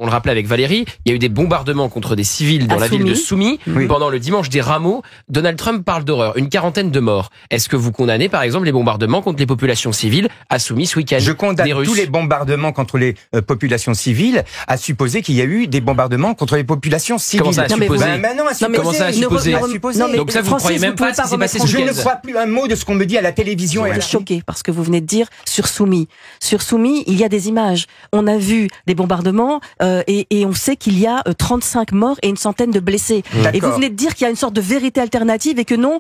On le rappelait avec Valérie, il y a eu des bombardements contre des civils dans la ville de Soumy. Pendant le dimanche des Rameaux, Donald Trump parle d'horreur, une quarantaine de morts. Est-ce que vous condamnez par exemple les bombardements contre les populations civiles à Soumy ce week-end? Je condamne tous les bombardements contre les populations civiles, à supposer qu'il y a eu des bombardements contre les populations civiles. Comment ça à supposer? Comment ça à supposer? Donc ça, vous ne croyez même pas ce qui s'est passé ce week-end? Je ne crois plus un mot de ce qu'on me dit à la télévision. Je suis choquée parce que vous venez de dire sur Soumy. Sur Soumy, il y a des images. On a vu des bombardements et on sait qu'il y a 35 morts et une centaine de blessés. Et vous venez de dire qu'il y a une sorte de vérité alternative et que non,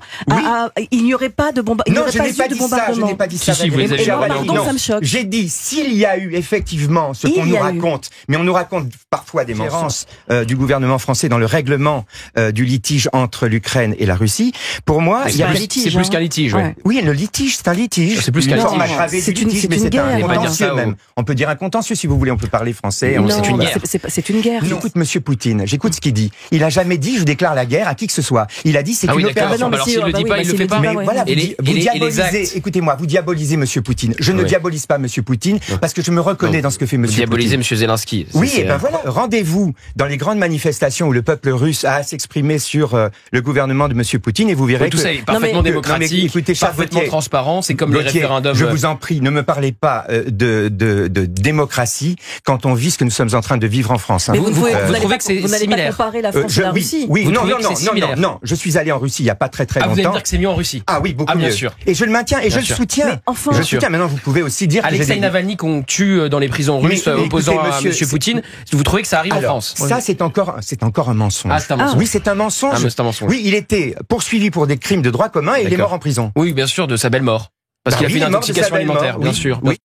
il n'y aurait pas de bombardement. Non, je n'ai pas dit ça. Je n'ai pas dit ça. Ça me choque. J'ai dit s'il y a eu effectivement ce qu'on nous raconte, mais on nous raconte parfois des mensonges du gouvernement français dans le règlement du litige entre l'Ukraine et la Russie. Pour moi, il y a c'est plus qu'un litige. Oui, le litige, c'est un litige. C'est plus qu'un litige. C'est une guerre. Contentieux même. On peut dire un contentieux si vous voulez. On peut parler français. C'est une guerre. C'est une guerre. J'écoute Monsieur Poutine. J'écoute ce qu'il dit. Il a jamais dit je déclare la guerre à qui que ce soit. Il a dit c'est une opération. Alors s'il le dit pas, il le fait pas. Mais voilà, vous diabolisez. Écoutez-moi, vous diabolisez Monsieur Poutine. Je ne diabolise pas Monsieur Poutine parce que je me reconnais dans ce que fait Monsieur Poutine. Vous diabolisez Monsieur Zelensky. Oui, et ben voilà. Rendez-vous dans les grandes manifestations où le peuple russe a à s'exprimer sur le gouvernement de Monsieur Poutine et vous verrez que tout ça est parfaitement démocratique, écoutez, parfaitement transparent. C'est comme les référendums. Je vous en prie, ne me parlez pas de démocratie quand on vit ce que nous sommes en train de vivre en France. Mais vous trouvez que c'est vous n'allez pas comparer la France et la Russie? Oui, non. Je suis allé en Russie il n'y a pas très longtemps. Vous allez me dire que c'est mieux en Russie? Ah oui, beaucoup mieux. Bien sûr. Et je le maintiens et je le soutiens. Enfin, je le soutiens. Maintenant, vous pouvez aussi dire Alexei Navalny qu'on tue dans les prisons russes opposant à Monsieur Poutine. Vous trouvez que ça arrive en France? Ça, c'est encore un mensonge. Ah, c'est un mensonge. Oui, c'est un mensonge. Oui, il était poursuivi pour des crimes de droit commun et il est mort en prison. Oui, bien sûr, de sa belle mort. Parce qu'il a fait une intoxication alimentaire, bien sûr.